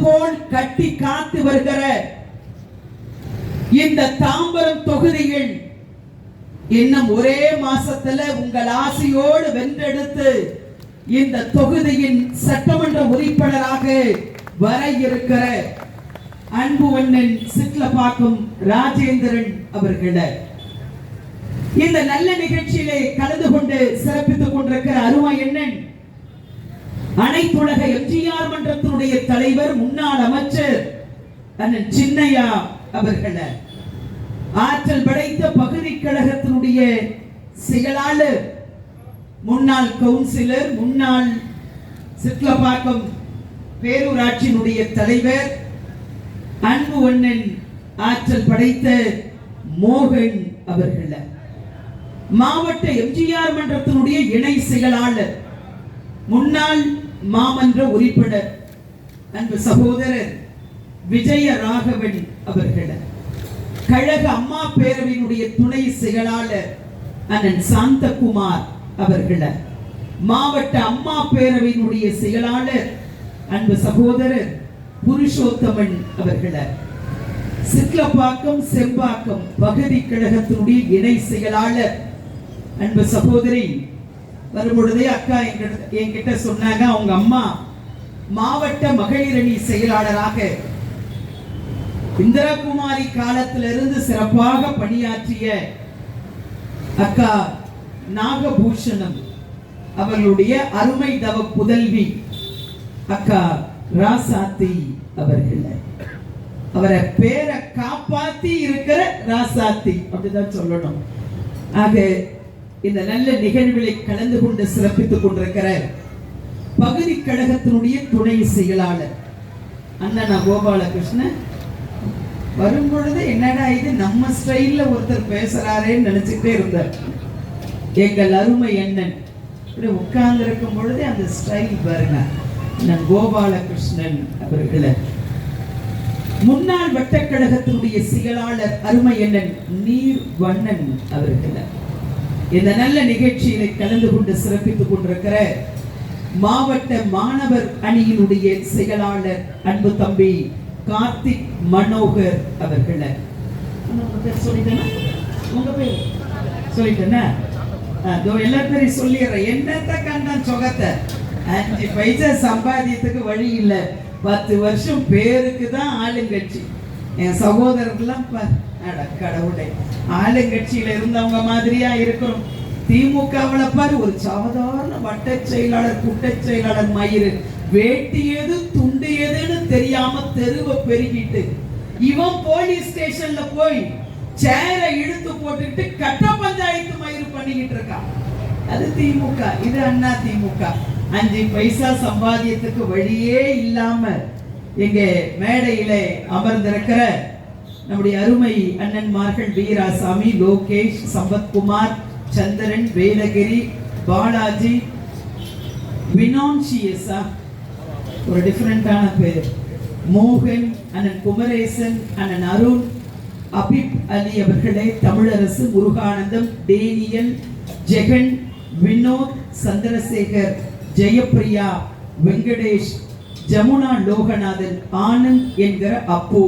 போல் கட்டி காத்து வருகிற இந்த தாம்பரம் தொகுதியில் இன்னும் ஒரே மாசத்துல உங்கள் ஆசையோடு வென்றெடுத்து இந்த தொகுதியின் சட்டமன்ற உறுப்பினராக வர இருக்கிற அன்புவண்ணன் சிட்லப்பாக்கம் ராஜேந்திரன் அவர்களே, இந்த நல்ல நிகழ்ச்சியிலே கலந்து கொண்டு சிறப்பித்துக் கொண்டிருக்கிற அருமை அண்ணன் அனைத்துலக எம்ஜிஆர் மன்றத்தினுடைய தலைவர் முன்னாள் அமைச்சர் அண்ணன் சின்னையா அவர்களே, ஆற்றல் படைத்த பகுதி கழகத்தினுடைய செயலாளர், முன்னாள் கவுன்சிலர், முன்னாள் சிட்லப்பாக்கம் பேரூராட்சியினுடைய தலைவர் அன்புவண்ணன் ஆற்றல் படைத்த மோகன் அவர்களே, மாவட்ட எம்ஜிஆர் மன்றத்தினுடைய இணை செயலாளர், முன்னாள் மாமன்ற உறுப்பினர் அன்பு சகோதரர் விஜய ராகவன் அவர்களே, கழக அம்மா பேரவையினுடைய துணை செயலாளர் அண்ணன் சாந்தகுமார் அவர்களே, மாவட்ட அம்மா பேரவையினுடைய செயலாளர் அன்பு சகோதரர் புருஷோத்தமன் அவர்களே, சிட்லப்பாக்கம் செம்பாக்கம் பகுதி கழகத்தினுடைய இணை செயலாளர் அன்பு சகோதரி வரும்பொழுதே அக்கா என்கிட்ட சொன்னாங்க, அவங்க அம்மா மாவட்ட மகளிர் அணி செயலாளராக இந்திரகுமாரி காலத்திலிருந்து சிறப்பாக பணியாற்றிய அக்கா நாகபூஷணம் அவர்களுடைய அருமை தவ புதல்வி அக்கா ராசாத்தி அவர்களே, அவரை பேரை காப்பாத்தி இருக்கிற ராசாத்தி அப்படிதான் சொல்லணும். ஆக இந்த நல்ல நிகழ்வுகளை கலந்து கொண்டு சிறப்பித்துக் கொண்டிருக்கிற பகுதி கழகத்தினுடைய துணை செயலாளர் அண்ணா கோபாலகிருஷ்ணன் வரும்பொழுது என்னடா இது நம்ம ஸ்டைல்ல ஒருத்தர் பேசுறாரேன்னு நினைச்சுட்டே இருந்தார். எங்கள் அருமை அண்ணன் உட்கார்ந்து இருக்கும் பொழுது அந்த ஸ்டைல் பாருங்க. கோபாலகிருஷ்ணன் அவர்களே, முன்னாள் வட்டக்கழகத்தினுடைய செயலாளர் அருமை அண்ணன் நீர்வண்ணன் அவர்களே, இந்த நல்ல நிகழ்ச்சியில கலந்து கொண்டு சிறப்பித்துக் கொண்டிருக்கிற மாவட்ட மாணவர் அணியினுடைய செயலாளர் அன்பு தம்பி கார்த்திக் மனோகர் அவர்களே, சொல்லிட்டேன்னா எல்லா பேரையும் சொல்லிடுறேன். என்னத்த கண்டான் சொகத்தை 5 பைசா சம்பாதியத்துக்கு வழி இல்லை. 10 வருஷம் பேருக்கு தான் ஆளுங்கட்சி. என் சகோதரர்கள்லாம் கடவுளை ஆளுங்கட்சியில இருந்தவங்க மாதிரியா இருக்கிறோம். திமுகவுல பாரு ஒரு சாதாரண வட்ட செயலாளர் கூட்ட செயலாளர் மயிறு வேட்டி எது துண்டு எதுன்னு தெரியாம தெருவை பெருகிட்டு இவன் போலீஸ் ஸ்டேஷன்ல போய் சேரை இழுத்து போட்டுக்கிட்டு கட்ட பஞ்சாயத்து மயிறு பண்ணிக்கிட்டு இருக்கான். அது திமுக, இது அண்ணா திமுக. 5 பைசா சம்பாதியத்துக்கு வழியே இல்லாம எங்க மேடையில அமர்ந்திருக்கிற நம்முடைய அருமை அண்ணன்மார்கள் வீராசாமி, லோகேஷ், சம்பத்குமார், சந்திரன், வேலகிரி, பாலாஜி, வினான்சியஸா ஒரு டிஃபரெண்டான பேர், மோகன், அண்ணன் குமரேசன், அண்ணன் அருண், அபிப் அலி அவர்களே, தமிழரசு, முருகானந்தம், டேனியல், ஜெகன், வினோத், சந்திரசேகர், ஜெயப்பிரியா, வெங்கடேஷ், ஜமுனா லோகநாதன், ஆனந்த் என்கிற அப்பு,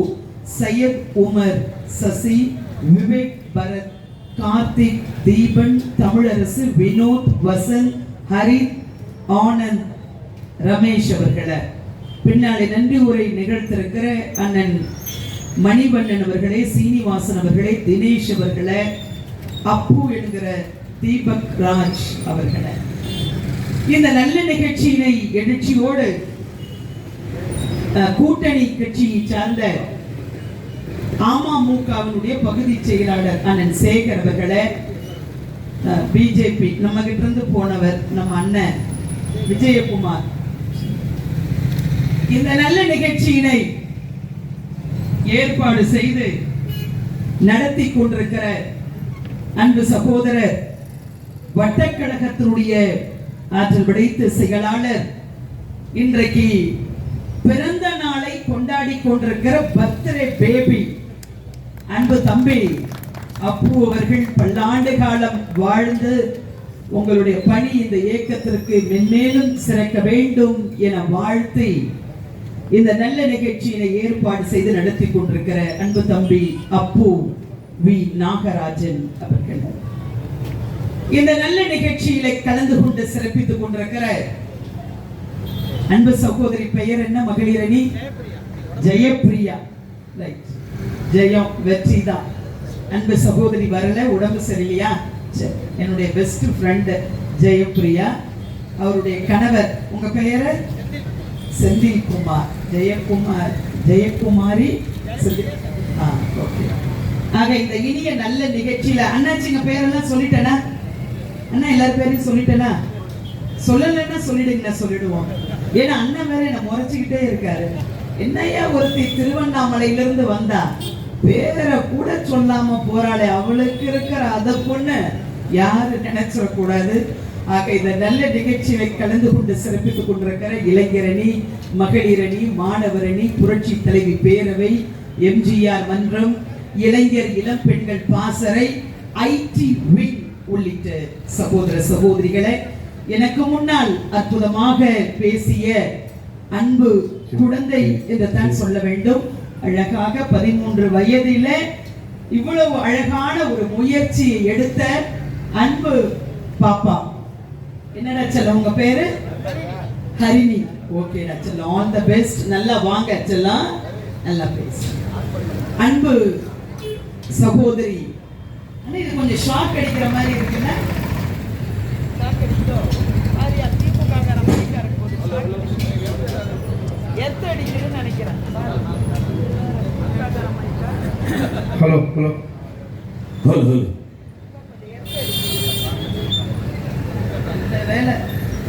சையத் உமர், சசி, விவேக் பரத், கார்த்திக், தீபன், தமிழரசு, வினோத், வசந்த், ஹரித், ஆனந்த், ரமேஷ் அவர்களே, பின்னாலே நன்றி உரை நிகழ்த்திருக்கிற அண்ணன் மணிவண்ணன் அவர்களே, சீனிவாசன் அவர்களே, தினேஷ் அவர்களே, அப்பு என்கிற தீபக் ராஜ் அவர்களே, இந்த நல்ல நிகழ்ச்சியினை எழுச்சியோடு கூட்டணி கட்சியை சார்ந்த அமமுகவினுடைய பகுதி செயலாளர் அண்ணன் சேகர் அவர்களே, பிஜேபி நம்ம கிட்ட இருந்து போனவர் நம்ம அண்ணன் விஜயகுமார், இந்த நல்ல நிகழ்ச்சியினை ஏற்பாடு செய்து நடத்தி கொண்டிருக்கிற அன்பு சகோதரர் வட்டக்கழகத்தினுடைய ஆற்றல் படைத்த செயலாளர், இன்றைக்கு பிறந்த நாளை கொண்டாடி கொண்டிருக்கிற பர்த்டே பேபி அன்பு தம்பி அப்பு அவர்கள் பல்லாண்டு காலம் வாழ்ந்து உங்களுடைய பணி இந்த இயக்கத்திற்கு மென்மேலும் சிறக்க வேண்டும் என வாழ்த்தி இந்த நல்ல நிகழ்ச்சியினை ஏற்பாடு செய்து நடத்தி கொண்டிருக்கிற அன்பு தம்பி அப்பு வி நாகராஜன் அவர்கள், இந்த நல்ல நிகழ்ச்சியில கலந்து கொண்டு சிறப்பித்துக் கொண்டிருக்கிற அன்பு சகோதரி பெயர் என்ன? மகளிர் அணி ஜெயப்பிரியா. ரைட், ஜெயம் வெற்றி தான். அன்பு சகோதரி வரல, உடம்பு சரியில்லையா? என்னுடைய பெஸ்ட் ஃப்ரெண்ட் ஜெயப்பிரியா, அவருடைய கணவர், உங்க பெயரு? செந்தில் குமார். ஜெயக்குமார், ஜெயக்குமாரி. ஓகே. ஆக இந்த இனிய நல்ல நிகழ்ச்சியில அண்ணாச்சிங்க பேரெல்லாம் சொல்லிட்டேனா? அண்ணா எல்லாரும் பேரையும் சொல்லிட்டேனா? சொல்லலைன்னா சொல்லிடுங்க, சொல்லிடுவோம். ஏன்னா அண்ணன் வேற என்ன முறைச்சுக்கிட்டே இருக்காரு. என்னையா ஒருத்தி திருவண்ணாமலையிலிருந்து வந்தா பேரை கூட சொல்லாம போறாளே, அவளுக்கு இருக்கிற அத பொண்ணு யாரு நினைச்சிடக்கூடாது. ஆக இந்த நல்ல நிகழ்ச்சியை கலந்து கொண்டு சிறப்பித்துக் கொண்டிருக்கிற இளைஞரணி, மகளிரணி, மாணவரணி, புரட்சி தலைவி பேரவை, எம்ஜிஆர் மன்றம், இளைஞர் இளம் பெண்கள் பாசறை, ஐடி விங் உள்ளிட்ட சகோதர சகோதரிகளை, எனக்கு முன்னால் அற்புதமாக பேசிய அன்பு குழந்தை என்று தான் சொல்ல வேண்டும். அழகாக 13 வயதில இவ்வளவு அழகான ஒரு முயற்சியை எடுத்த அன்பு பாப்பா. என்னடா செல்லம் உங்க பேரு? ஹரிணி. ஓகேடா செல்லம், ஆல் தி பெஸ்ட். நல்லா வாங்க செல்லம், நல்லா பேசு. அன்பு சகோதரி, அண்ணா இது கொஞ்சம் ஷாக் அடிக்கிற மாதிரி இருக்குல்ல? ஷாக் அடிக்குதோ? ஆரியா தீபுக்காக மைக்கா இருக்கும்போது எத்த அடிக்குதுன்னு நினைக்கிறேன். Hello hello hello hello. வேலை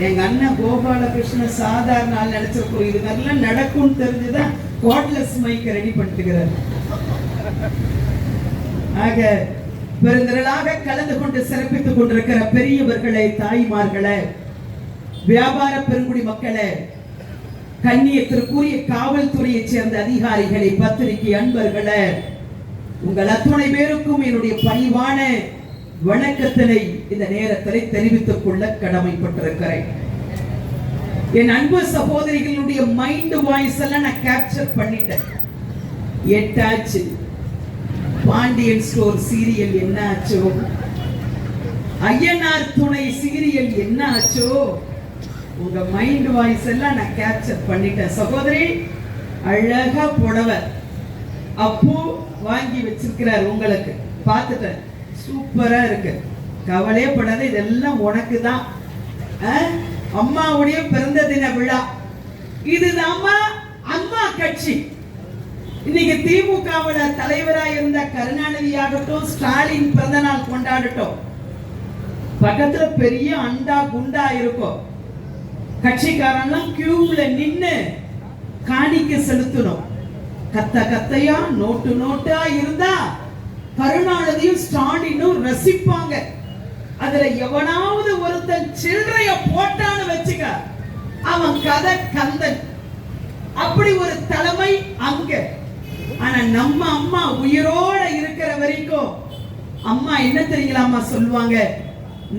எங்க அண்ணன் கோபாலகிருஷ்ணன் சாதாரண ஆள் நினைச்சிருக்கோம். இது நல்லா நடக்கும்னு தெரிஞ்சுதான் கார்ட்லெஸ் மைக் ரெடி பண்ணிட்டுக்கிறார். ஆக பெருந்திரளாக கலந்து கொண்டு சிறப்பித்துக் கொண்டிருக்கிற பெரியவர்களே, தாய்மார்களே, வியாபார பெருங்குடி மக்களே, கண்ணியத்திற்குரிய காவல்துறையை சேர்ந்த அதிகாரிகளை, பத்திரிகை அன்பர்களே, உங்கள் அத்துணை பேருக்கும் என்னுடைய பணிவான வணக்கத்தினை இந்த நேரத்தில் தெரிவித்துக் கொள்ள கடமைப்பட்டிருக்கிறேன். என் அன்பு சகோதரிகளுடைய மைண்ட் வாய்ஸ் எல்லாம் நான் கேப்சர் பண்ணிட்டேன். எட்டாச்சு. பாண்டியன் ஸ்டோர் சீரியல் என்ன ஆச்சோ, ஐயனார் துணை சீரியல் என்ன ஆச்சோ, உங்க மைண்ட் வாய்ஸ் எல்லாம் நான் கேப்சர் பண்ணிட்டேன். சகோதரி அழகா புடவை அப்பு வாங்கி வச்சிருக்கிறார், உங்களுக்கு பார்த்துட்டேன். சூப்பரா இருக்கு, கவலையே படாத, இதெல்லாம் உனக்கு தான். அம்மாவுடைய பிறந்த தின விழா இதுதான். அம்மா கட்சி இன்னைக்கு திமுகவுல தலைவராக இருந்த கருணாநிதி ஆகட்டும், ஸ்டாலின் பிறந்த நாள் கொண்டாடட்டும், பக்கத்துல பெரிய அண்டா குண்டா இருக்கும். கட்சிக்காரன்லாம் கியூல நின்னு காணிக்க செலுத்தணும். கத்த கத்தையா நோட்டு நோட்டா இருந்தா கருணாநிதியும் ஸ்டாலினும் ரசிப்பாங்க. அதுல எவனாவது ஒருத்தன் சில்லறைய போட்டான்னு வச்சுக்க, அவன் கதை கந்தன். அப்படி ஒரு தலைமை அங்க. ஆனா நம்ம அம்மா உயிரோட இருக்கிற வரைக்கும் அம்மா என்ன தெரியுங்களாமா சொல்லுவாங்க?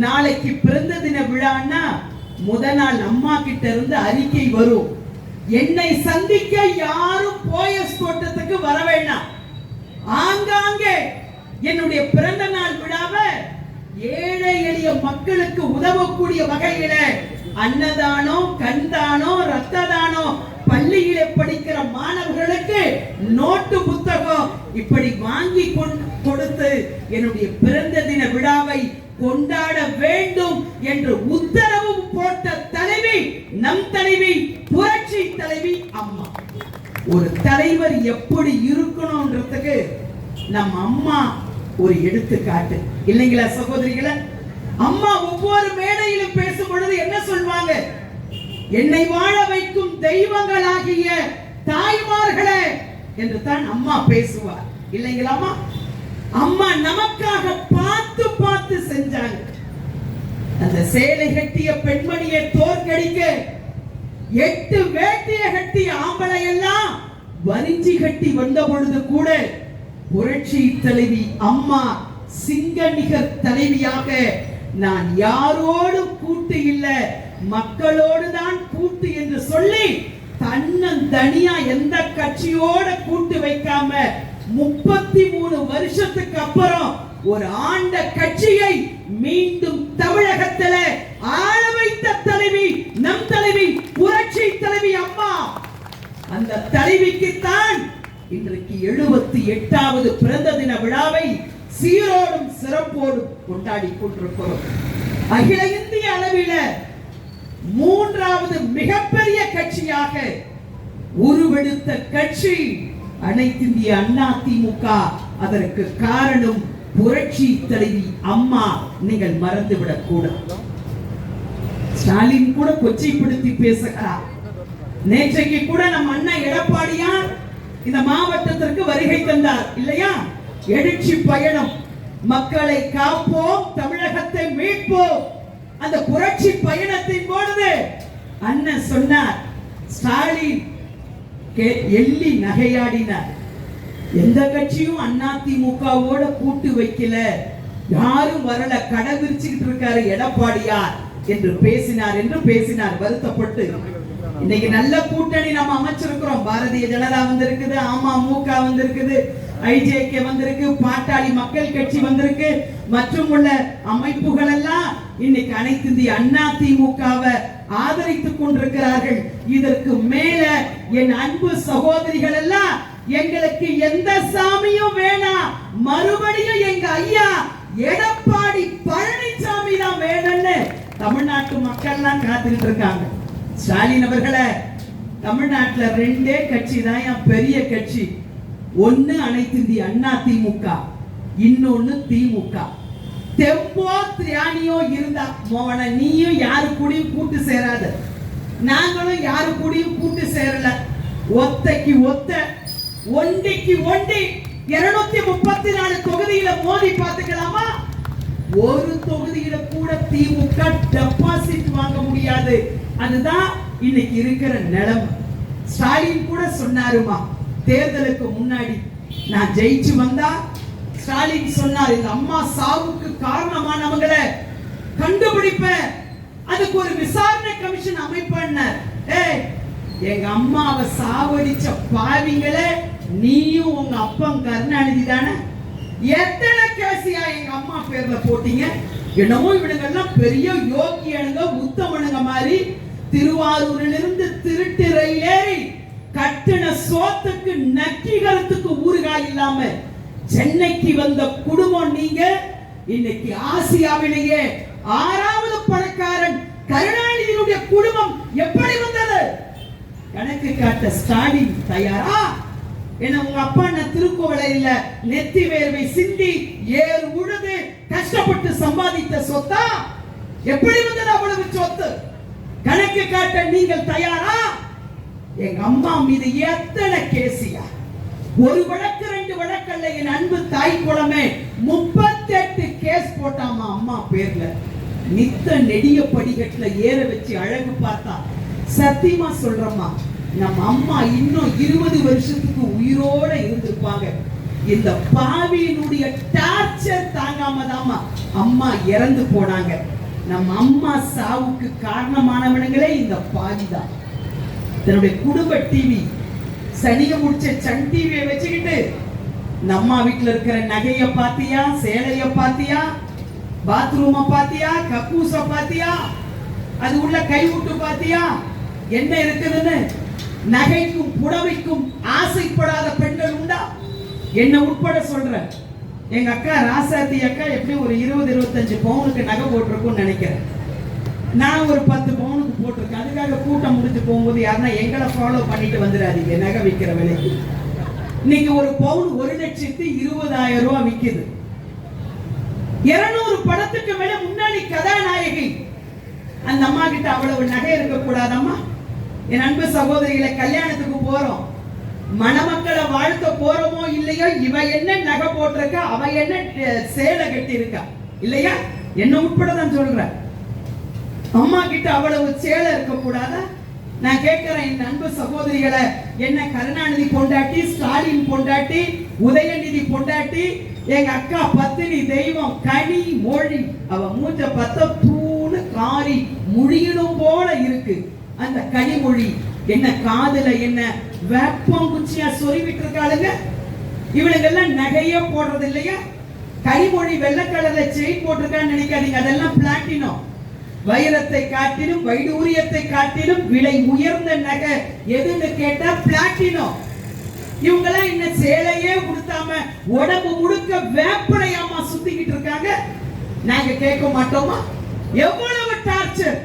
நாளைக்கு பிறந்த தின விழான்னா முத நாள் அம்மா கிட்ட இருந்து அறிக்கை வரும், என்னை சந்திக்க யாரும் போயஸ் தோட்டத்துக்கு வர வேண்டாம், ஆங்காங்கே என்னுடைய பிறந்த நாள் விழாவை ஏழை எளிய மக்களுக்கு உதவக்கூடிய வகையில அன்னதானம், கண்தானம், ரத்த தானம், பள்ளியிலே படிக்கிற மாணவர்களுக்கு நோட்டு புத்தகம் இப்படி வாங்கி கொடுத்து என்னுடைய பிறந்த தின விழாவை கொண்டாட வேண்டும் என்று உத்தரவு போட்ட தலைவி நம் தலைவி, புரட்சி தலைவி அம்மா. ஒரு தலைவர் எப்படி இருக்கணும்ன்றதுக்கு நம்ம அம்மா ஒரு எடுத்துக்காட்டு இல்லைங்களா சகோதரிகளே? அம்மா ஒவ்வொரு மேடையிலும் பேசும் பொழுது என்ன சொல்வாங்க? என்னை வாழ வைக்கும் தெய்வங்களாகிய தாய்மார்களே என்று தான் அம்மா பேசுவார் இல்லைங்களா? அம்மா நமக்காக பார்த்து பார்த்து செஞ்சாங்க. அந்த சேலை கட்டிய பெண்மணியை தோற்கடிக்க 8 வேட்டிய கட்டிய ஆம்பளை எல்லாம் வரிஞ்சி கட்டி வந்த பொழுது கூட புரட்சி தலைவி அம்மா சிங்க நிகர் தலைவியாக நான் யாரோடு கூட்டு இல்ல மக்களோடு தான் கூட்டு என்று சொல்லி தனியா எந்த கட்சியோட கூட்டு வைக்காம 33 வருஷத்துக்கு அப்புறம் ஒரு ஆண்ட கட்சியை மீண்டும் தமிழகத்துல ஆள வைத்த தலைவி நம் தலைவி புரட்சி தலைவி அம்மா. அந்த தலைவிக்கு தான் இன்றைக்கு 78வது பிறந்த தின விழாவை சீரோடும் சிறப்போடும் கொண்டாடி கொண்டிருக்கிறோம். அகில இந்திய அளவில் 3வது மிகப்பெரிய கட்சியாக உருவெடுத்த கட்சி அனைத்திந்திய அண்ணா திமுக. அதற்கு காரணம் புரட்சி தலைவி அம்மா. நீங்கள் மறந்துவிடக் கூடாது. ஸ்டாலின் கூட கொச்சைப்படுத்தி பேசுகிறார். நேற்றைக்கு கூட நம் அண்ணா எடப்பாடியார் இந்த மாவட்டத்திற்கு வருகை தந்தார் இல்லையா? எழுச்சி பயணம், மக்களை காப்போம், தமிழகத்தை மீட்போம். அந்த புரட்சி பயணத்தின் பொழுது அண்ணன் சொன்னார், ஸ்டாலின் எள்ளி நகையாடினார். எந்த கட்சியும் அண்ணா திமுகவோட கூட்டு வைக்கல, யாரும் வரல, கடை விரிச்சுக்கிட்டு இருக்காரு எடப்பாடியார் என்று பேசினார் வருத்தப்பட்டு. இன்னைக்கு நல்ல கூட்டணி நம்ம அமைச்சிருக்கிறோம். பாரதிய ஜனதா வந்திருக்குது, அமமுக வந்திருக்குது, ஐஜேகே வந்திருக்கு, பாட்டாளி மக்கள் கட்சி வந்திருக்கு, மற்றும் உள்ள அமைப்புகள் எல்லாம் இன்னைக்கு அனைத்து இந்திய அண்ணா திமுகவை ஆதரித்துக் கொண்டிருக்கிறார்கள். இதற்கு மேல என் அன்பு சகோதரிகள் எல்லாம், எங்களுக்கு எந்த சாமியும் வேணாம், மறுபடியும் எங்க ஐயா எடப்பாடி பழனிசாமி தான் வேணும்னு தமிழ்நாட்டு மக்கள் எல்லாம் காத்துக்கிட்டு இருக்காங்க. ஸ்டாலின் அவர்களே, தமிழ்நாட்டுல 2 கட்சி தான் பெரிய கட்சி. ஒன்னு அனைத்து இந்திய அண்ணா திமுக, இன்னொன்னு திமுக. தெம்போ திராணியோ இருந்தா மோவன நீயும் யாரு கூடயும் கூட்டு சேராத, நாங்களும் யாரு கூடயும் கூட்டு சேரல. ஒத்தைக்கு ஒத்த, ஒண்டிக்கு ஒண்டி 234 தொகுதியில மோதி பார்த்துக்கலாமா? ஒரு தொகுதியில கூட திமுக டெபாசிட் வாங்க முடியாது. அதுதான் இன்னைக்கு இருக்கிற நிலைமை. ஸ்டாலின் கூட சொன்னாருமா, தேர்தலுக்கு முன்னாடி நான் ஜெயிச்சு வந்தா, ஸ்டாலின் சொன்னார், இந்த அம்மா சாவுக்கு காரணமானவங்களை கண்டுபிடிப்பேன், அதுக்கு ஒரு விசாரணை கமிஷன் அமைப்பேன். எங்க அம்மாவை சாவடிச்ச பாவிங்களே, நீயும் உங்க அப்பன் கருணாநிதி தானே, எத்தனை கேசியா எங்க அம்மா பேர்ல போட்டீங்க? என்னமோ இவனுங்கெல்லாம் பெரிய யோகியனுங்க, உத்தமனுங்க மாதிரி திருவாரூரிலிருந்து திருட்டு ரயில் ஏறி கட்டின சோத்துக்கு நக்கிகளுக்கு ஊறுகாய் இல்லாம சென்னைக்கு வந்த குடும்பம் நீங்க. இன்னைக்கு ஆசியாவிலேயே 6வது பணக்காரன் கருணாநிதியினுடைய குடும்பம் எப்படி வந்தது? கணக்கு காட்ட ஸ்டாலின் தயாரா? என்ன உங்க அப்பா நான் திருக்கோவிலையில நெத்தி வேர்வை சிந்தி ஏறு உழுது கஷ்டப்பட்டு சம்பாதித்த சொத்தா? எப்படி வந்தது அவ்வளவு சொத்து? கணக்கு காட்ட நீங்கள் தயாரா? எங்க அம்மா மீது எத்தனை கேசியா? ஒரு வழக்கு 2 வழக்கல்ல. என் அன்பு தாய் குளமே 38 கேஸ் போட்டாமா அம்மா பேர்ல. நித்த நெடிய படிக்கட்டுல ஏற வச்சு அழகு பார்த்தா, சத்தியமா சொல்றமா, நம்ம அம்மா இன்னும் 20 வருஷத்துக்கு உயிரோட இருந்திருப்பாங்க. இந்த பாவியினுடைய டார்ச்சர் தாங்காம தாமா அம்மா இறந்து போனாங்க. நம்ம அம்மா சாவுக்கு காரணமானவனுங்களே இந்த பாவிதான். தன்னுடைய குடும்ப டிவி சனிய முடிச்ச சன் டிவியை வச்சுக்கிட்டு இந்த அம்மா வீட்டுல இருக்கிற நகைய பாத்தியா, சேலைய பாத்தியா, பாத்ரூம பாத்தியா, கக்கூச பாத்தியா, அது உள்ள கை விட்டு பாத்தியா, என்ன இருக்குதுன்னு? நகைக்கும் புடவைக்கும் ஆசைப்படாத பெண்கள் உண்டா? என்ன உட்பட சொல்றேன். எங்க அக்கா ராசாத்தி அக்கா எப்படி ஒரு 20-25 பவுனுக்கு நகை போட்டிருக்கும்னு நினைக்கிறேன். நான் ஒரு 10 பவுனுக்கு போட்டிருக்கேன். அதுக்காக கூட்டம் முடிஞ்சு போகும்போது யாருன்னா எங்களை ஃபாலோ பண்ணிட்டு வந்துடாதீங்க. நகை விற்கிற விலைக்கு இன்னைக்கு ஒரு பவுன் 1,20,000 ரூபாய் விற்குது. 200 படத்துக்கு மேல முன்னாடி கதாநாயகி. அந்த அம்மா கிட்ட அவ்வளவு நகை இருக்க கூடாதம்மா? என் அன்பு சகோதரிகளை, கல்யாணத்துக்கு போறோம், மணமக்களை வாழ்த்த போறோமோ இல்லையோ, இவ என்ன நகை போட்டிருக்கா, அவ என்ன சேலை கட்டி இருக்கா இல்லையா? என்ன உட்பட தான் சொல்றேன். அம்மா கிட்ட அவ்வளவு சேலை இருக்க கூடாதா? நான் கேட்கிறேன் என் அன்பு சகோதரிகளை, என்ன கருணாநிதி பொண்டாட்டி, ஸ்டாலின் பொண்டாட்டி, உதயநிதி பொண்டாட்டி, எங்க அக்கா பத்தினி தெய்வம் கனி மொழி, அவ மூஞ்ச பத்த தூணு காரி முடியணும் போல இருக்கு. அந்த கனிமொழி என்ன காதுல என்ன வேப்பம் குச்சியா சொருவிட்டு இருக்காளுங்க. இவளுங்க எல்லாம் நகையே போடுறது இல்லையா? கனிமொழி வெள்ளை கலர்ல செயின் போட்டிருக்கான்னு நினைக்காதீங்க, அதெல்லாம் பிளாட்டினம். வைரத்தை காட்டிலும் வைடூரியத்தை காட்டிலும் விலை உயர்ந்த நகை எதுன்னு கேட்டா பிளாட்டினம். இவங்கெல்லாம் என்ன சேலையே கொடுத்தாம உடம்பு முழுக்க வேப்பனையாமா சுத்திக்கிட்டு இருக்காங்க. நாங்க கேட்க மாட்டோமா? எவ்வளவு டார்ச்சர்!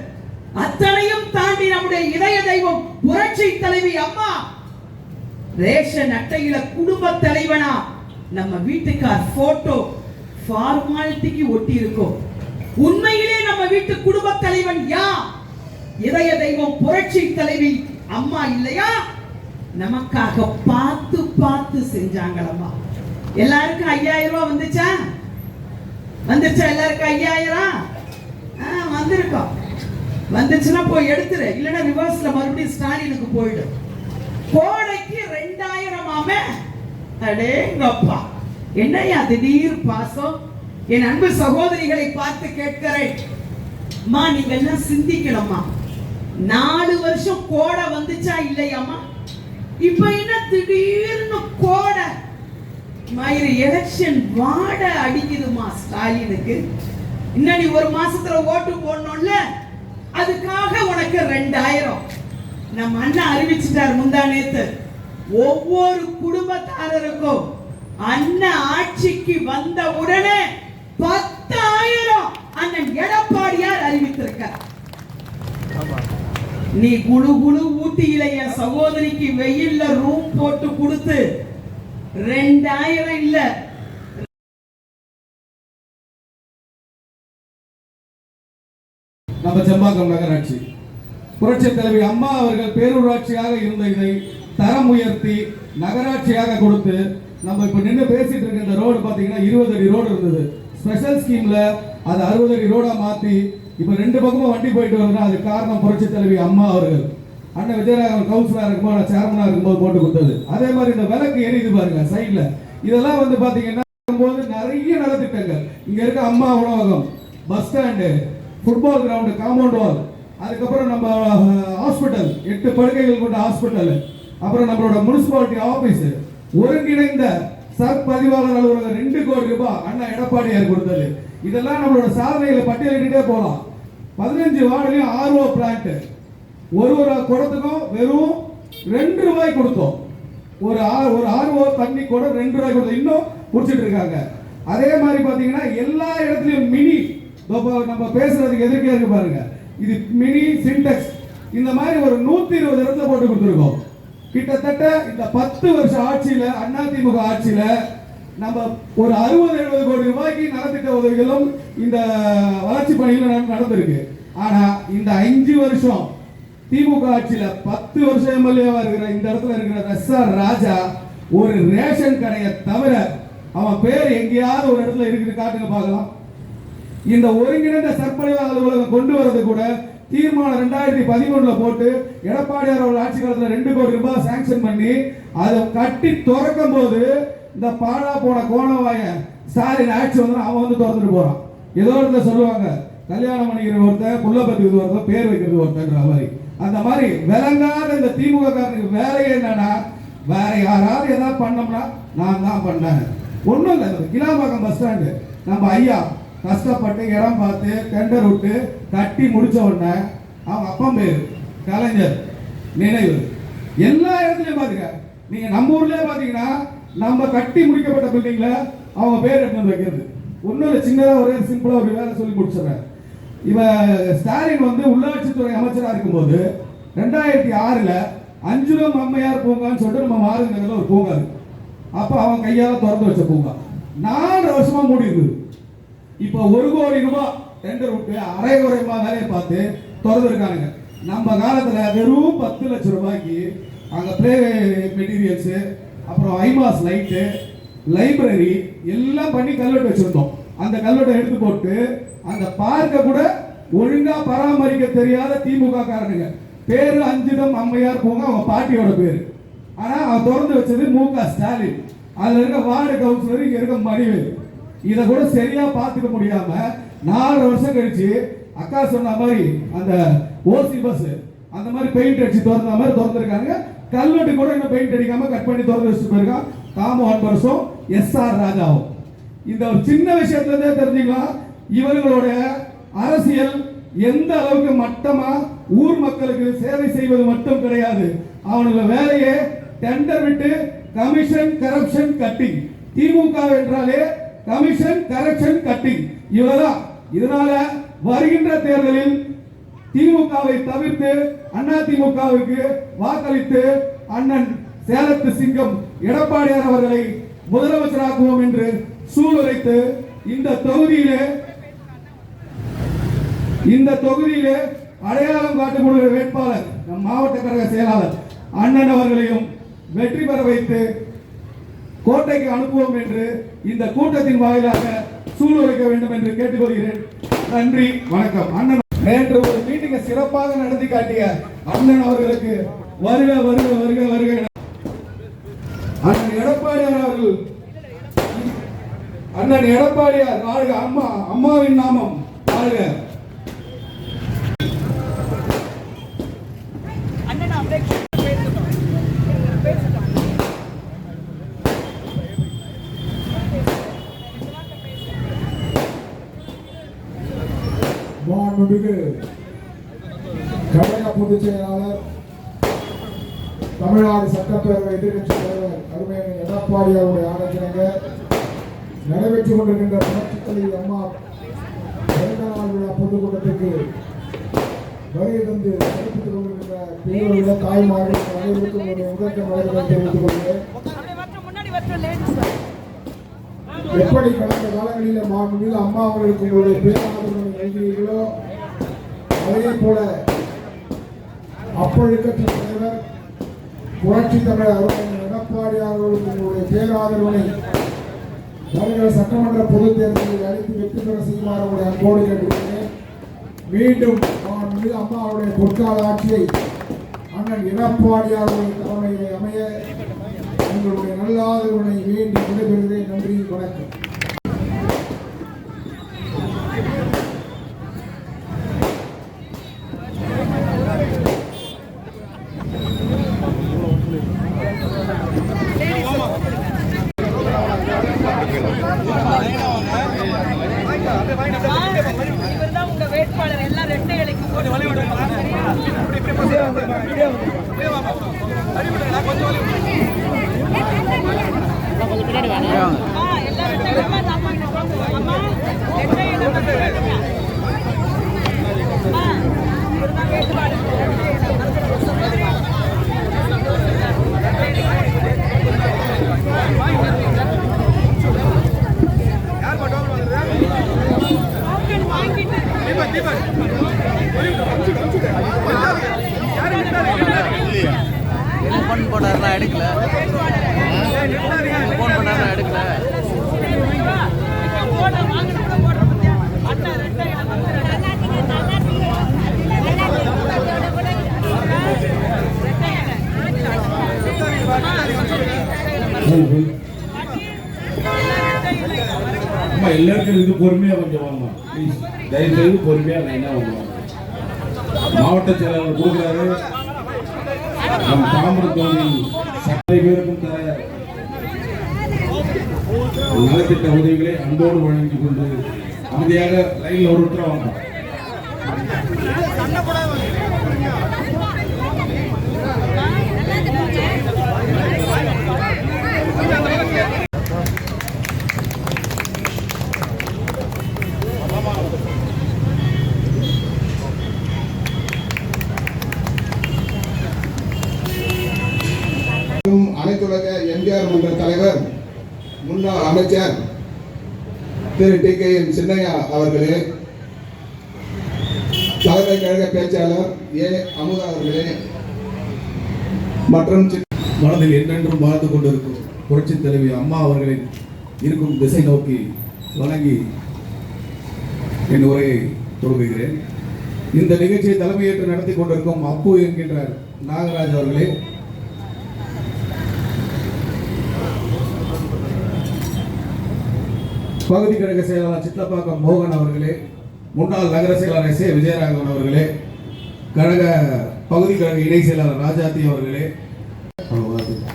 அத்தனையும் தாண்டி நம்முடைய இதய தெய்வம் புரட்சி தலைவி அம்மா ரேஷன் அட்டையில குடும்ப தலைவனா நம்ம வீட்டுக்கார் போட்டோ ஃபார்மாலிட்டிக்கு ஒட்டி இருக்கும். உண்மையிலே நம்ம வீட்டு குடும்ப தலைவன் யா? இதய தெய்வம் புரட்சி தலைவி அம்மா இல்லையா? நமக்காக பார்த்து பார்த்து செஞ்சாங்களம்மா. எல்லாருக்கும் 5000 ரூபாய் வந்துச்சா? எல்லாருக்கும் 5000 வந்திருக்கோம். வந்துச்சுன்னா போய் எடுத்துரு, இல்லைன்னா ரிவர்ஸ்ல மறுபடியும் ஸ்டாலினுக்கு போயிடும். கோடைக்கு 2000 அடேங்கப்பா, என்னையா திடீர் பாசம்! என் அன்பு சகோதரிகளை பார்த்து கேட்கிறேன், அம்மா நீங்க எல்லாம் சிந்திக்கணும்மா. 4 வருஷம் கோடை வந்துச்சா இல்லையாமா? இப்ப என்ன திடீர்னு கோடை மயிறு எலெக்ஷன் வாட அடிக்குதுமா ஸ்டாலினுக்கு. இன்னொரு 1 மாசத்துல ஓட்டு போடணும்ல, அதுக்காக உனக்கு 2000. நம்ம அண்ணா அறிவிச்சிட்டார் முந்தா நேத்து, ஒவ்வொரு குடும்பத்தாரருக்கும் அண்ணன் ஆட்சிக்கு வந்த உடனே 10,000 அண்ணன் எடப்பாடியார் அறிவித்திருக்கார். நீ குழு குழு ஊட்டியில என் சகோதரிக்கு வெயில்ல ரூம் போட்டு கொடுத்து 2000 இல்ல, நம்ம செம்பாக்கம் நகராட்சி புரட்சி தலைவி அம்மா அவர்கள் பேரூராட்சியாக இருந்த இதை தரம் உயர்த்தி நகராட்சியாக கொடுத்து நம்ம இப்ப நின்று பேசிட்டு இருக்க இந்த ரோடு பாத்தீங்கன்னா 20 அடி ரோடு இருந்தது. ஸ்பெஷல் ஸ்கீம்ல அது 60 அடி ரோடா மாத்தி இப்ப 2 பக்கமும் வண்டி போயிட்டு வருதுன்னா அது காரணம் புரட்சி தலைவி அம்மா அவர்கள். அண்ணன் விஜயராகவன் கவுன்சிலரா இருக்கும்போது சேர்மனா இருக்கும்போது போட்டு கொடுத்தது. அதே மாதிரி இந்த விளக்கு எரியுது பாருங்க சைட்ல, இதெல்லாம் வந்து பாத்தீங்கன்னா நிறைய நலத்திட்டங்கள். இங்க இருக்க அம்மா உணவகம், bus stand, football ground, compound wall, அதுக்கப்புறம் நம்ம ஹாஸ்பிட்டல், 8 படுக்கைகள் கொண்ட ஹாஸ்பிட்டல், அப்புறம் நம்மளோட முனிசிபாலிட்டி ஆபீஸ், ஒருங்கிணைந்த சப் பதிவாளர் அலுவலகம் 2 கோடி ரூபாய் அண்ணா எடப்பாடியார் கொடுத்தது. இதெல்லாம் நம்மளோட சாதனைகளை பட்டியலிட்டே போலாம். 15 வார்டுலயும் ஆர்ஓ பிளான்ட், ஒரு குடத்துக்கும் வெறும் 2 ரூபாய் கொடுத்தோம். ஒரு ஆர்ஓ தண்ணி கூட 2 ரூபாய் கொடுத்தோம். இன்னும் குடிச்சிட்டு இருக்காங்க. அதே மாதிரி பாத்தீங்கன்னா எல்லா இடத்துலயும் மினி, நம்ம பேசுறதுக்கு எதிர்க்கே இருக்கு பாருங்க, இது மினி சின்டெக்ஸ், இந்த மாதிரி ஒரு 120 இடத்துல போட்டு கொடுத்துருக்கோம். கிட்டத்தட்ட இந்த 10 வருஷ ஆட்சியில, அதிமுக ஆட்சியில நம்ம ஒரு 60-70 கோடி ரூபாய்க்கு நலத்திட்ட உதவிகளும் இந்த வளர்ச்சி பணிகளும் நடந்திருக்கு. ஆனா இந்த 5 வருஷம் திமுக ஆட்சியில 10 வருஷம் எம்எல்ஏவா இருக்கிற இந்த இடத்துல இருக்கிற எஸ்.ஆர். ராஜா ஒரு ரேஷன் கடையை தவிர அவன் பேர் எங்கேயாவது ஒரு இடத்துல இருக்குது காட்டுங்க பார்க்கலாம். இந்த ஒருங்கிணைந்த சர்ப்பதிவாளர் அலுவலகம் கொண்டு வரது கூட தீர்மானம் 2013 போட்டு எடப்பாடியார் அவர்கள் ஆட்சி காலத்துல 2 கோடி ரூபாய் சாங்ஷன் பண்ணி அதை கட்டி திறக்கும் போது இந்த பாழா போன கோணவாய ஸ்டாலின் ஆட்சி வந்து அவன் வந்து திறந்துட்டு போறான். ஏதோ இடத்துல சொல்லுவாங்க, கல்யாணம் பண்ணிக்கிற ஒருத்தர், புள்ள பத்தி ஒருத்தர், பேர் வைக்கிறது ஒருத்தர் மாதிரி. அந்த மாதிரி விளங்காத இந்த திமுக காரனுக்கு வேலையே என்னன்னா, வேற யாராவது ஏதாவது பண்ணோம்னா நான் தான் பண்ணேன். ஒன்றும் இல்லை, கிளாம்பாக்கம் பஸ் ஸ்டாண்டு நம்ம ஐயா கஷ்டப்பட்டு இடம் பார்த்து டெண்டர் விட்டு கட்டி முடிச்ச உடனே அவங்க அப்பா பேர் கலைஞர் நினைவு எல்லா இடத்துலயும் பாத்துக்க. நீங்க நம்ம ஊர்லயே பாத்தீங்கன்னா நம்ம கட்டி முடிக்கப்பட்ட பில்டிங்ல அவங்க பேர் எடுத்து வைக்கிறது. ஒன்னும் சின்னதா ஒரு சிம்பிளா ஒரு வேலை சொல்லி முடிச்சிடறேன். இவ ஸ்டாலின் வந்து உள்ளாட்சித்துறை அமைச்சரா இருக்கும்போது 2006 அஞ்சுரம் அம்மையார் பூங்கான்னு சொல்லிட்டு நம்ம மாறுங்கிறதுல ஒரு பூங்கா இருக்கு. அப்ப அவன் கையால திறந்து வச்ச பூங்கா 4 வருஷமா மூடி இருக்குது. இப்ப 1 கோடி ரூபாய் டெண்டர் விட்டு அரைகுறைமா வேலையை பார்த்து திறந்து இருக்காங்க. நம்ம காலத்துல வெறும் 10 லட்சம் ரூபாய்க்கு அங்க பிளே மெட்டீரியல்ஸ், அப்புறம் ஐமாஸ் லைட்டு, லைப்ரரி எல்லாம் பண்ணி கல்வெட்டு வச்சிருந்தோம். அந்த கல்வெட்டை எடுத்து போட்டு அந்த பார்க்க கூட ஒழுங்கா பராமரிக்க தெரியாத திமுக காரனுங்க பேரு அஞ்சுதம் அம்மையார் பூங்கா அவங்க பாட்டியோட பேரு. ஆனா அவன் திறந்து வச்சது மு.க. ஸ்டாலின். அதுல இருக்க வார்டு கவுன்சிலர், இங்க இருக்க மணிவேல். இதை கூட சரியா பார்த்துக்க முடியாம 4 வருஷம் கழிச்சு அக்கா சொன்ன மாதிரி அந்த ஓசி பஸ் அந்த மாதிரி பெயிண்ட் அடிச்சு திறந்த மாதிரி திறந்துருக்காங்க. கல்வெட்டு கூட இன்னும் பெயிண்ட் அடிக்காம கட் பண்ணி திறந்து வச்சுட்டு போயிருக்கான் தாமு அன்பரசும் எஸ்ஆர் ராஜாவும். இந்த ஒரு சின்ன விஷயத்துல இருந்தே தெரிஞ்சுக்கலாம் இவர்களுடைய அரசியல் எந்த அளவுக்கு மட்டமா ஊர் மக்களுக்கு சேவை செய்வது மட்டும் கிடையாது, அவனுடைய வேலையே டெண்டர் விட்டு கமிஷன் கரப்ஷன் கட்டிங். திமுக என்றாலே கமிஷன் கரப்ஷன் கட்டிங் இவ்வளவுதான். இதனால வருகின்ற தேர்தலில் திமுகவை தவிர்த்து அண்ணா திமுகவுக்கு வாக்களித்து அண்ணன் சேலத்து சிங்கம் எடப்பாடியார் அவர்களை முதலமைச்சராக்குவோம் என்று சூளுரைத்து இந்த தொகுதியிலே அடையாளம் காட்டக்கூடிய வேட்பாளர் நம் மாவட்ட கழக செயலாளர் அண்ணன் அவர்களையும் வெற்றி பெற வைத்து கோட்டைக்கு அனுப்புவோம் என்று இந்த கூட்டத்தின் வாயிலாக சூளுரைக்க வேண்டும் என்று கேட்டுக்கொள்கிறேன். நன்றி, வணக்கம். அண்ணன் நேற்று ஒரு மீட்டிங்கை சிறப்பாக நடத்தி காட்டிய அண்ணன் அவர்களுக்கு வருக வருக வருக வருக. அண்ணன் எடப்பாடியார் அவர்கள், அண்ணன் எடப்பாடியார் வாழ்க, அம்மாவின் நாமம் வாழ்க. மாண்புமிகு கழக பொதுச் செயலாளர் தமிழ்நாடு சட்டப்பேரவை எதிர்கட்சி தலைவர் அருமையான எடப்பாடியாருடைய ஆணைக்கிணங்க நடைபெற்றுக் கொண்டிருக்கின்ற புரட்சித் தலைவி அம்மா பிறந்த நாள் விழா பொதுக்கூட்டத்திற்கு வருகை தந்து சிறப்பித்துக் கொண்டிருக்கின்ற பெரியவர்கள் தாய்மார்கள் அனைவருக்கும் முதற்க வழக்கத்தை தெரிவித்துக் கொள்கிறேன். எப்படி கடந்த காலங்களில் மாண்புமிகு அம்மா அவர்களுக்கு உங்களுடைய பேராதரவை நல்கிறீர்களோ அதே போல அப்பொழுக்கத்தின் தலைவர் புரட்சி தமிழர் அருமையான எடப்பாடியார் அவர்களுக்கு உங்களுடைய பேராதரவனை வருகிற சட்டமன்ற பொதுத் தேர்தலில் அளித்து வெற்றி பெற செய்யுமாறு உங்களுடைய அன்போடு கேட்டுக்கொள்கிறேன். மீண்டும் மாண்புமிகு அம்மா அவருடைய பொற்கால ஆட்சியை அண்ணன் எடப்பாடியாருடைய தலைமையிலே அமைய உங்களுடைய நல்ல ஆதரவினை வேண்டி விடைபெறுகிறேன். நன்றி, வணக்கம். இவர்தான் உங்க வேட்பாளர். எல்லாம் ரெட்டை இலைக்கு ஃபோன் பண்ணாருலாம் எடுக்கல. ஃபோன் பண்ணாருலாம் எடுக்கல. அம்மா எல்லாருக்கும் இது பொறுமையா கொஞ்சம் வாங்க ப்ளீஸ், தயவு செய்து பொறுமையா லைனா வாங்குவாங்க. மாவட்ட செயலாளர் கொடுக்குறாரு. நம் தாமரம் தொகுதியில் சட்டை பேருக்கும் தர நலத்திட்ட உதவிகளை அன்போடு வழங்கிக் கொண்டு அமைதியாக லைன்ல ஒருத்தர வாங்க. அனைத்துலக எம்ஜிஆர் மன்ற தலைவர் முன்னாள் அமைச்சர் திரு டி.கே.எம். சின்னையா அவர்களே, தலைமை கழக பேச்சாளர் ஏ. அமுதா அவர்களே மற்றும் மனதில் என்றென்றும் வாழ்ந்து கொண்டிருக்கும் புரட்சி தலைவி அம்மா அவர்களின் இருக்கும் திசை நோக்கி வணங்கி என் உரையை தொடங்குகிறேன். இந்த நிகழ்ச்சியை தலைமையேற்று நடத்தி கொண்டிருக்கும் அப்பு என்கின்ற நாகராஜ் அவர்களே, பகுதி கழக செயலாளர் சித்தப்பாக்கம் மோகன் அவர்களே, முன்னாள் நகர செயலாளர் எஸ். ஏ. விஜயராகவன் அவர்களே, கழக பகுதி கழக இணை செயலாளர் ராஜாத்தி அவர்களே. அவ்வளவுதான்.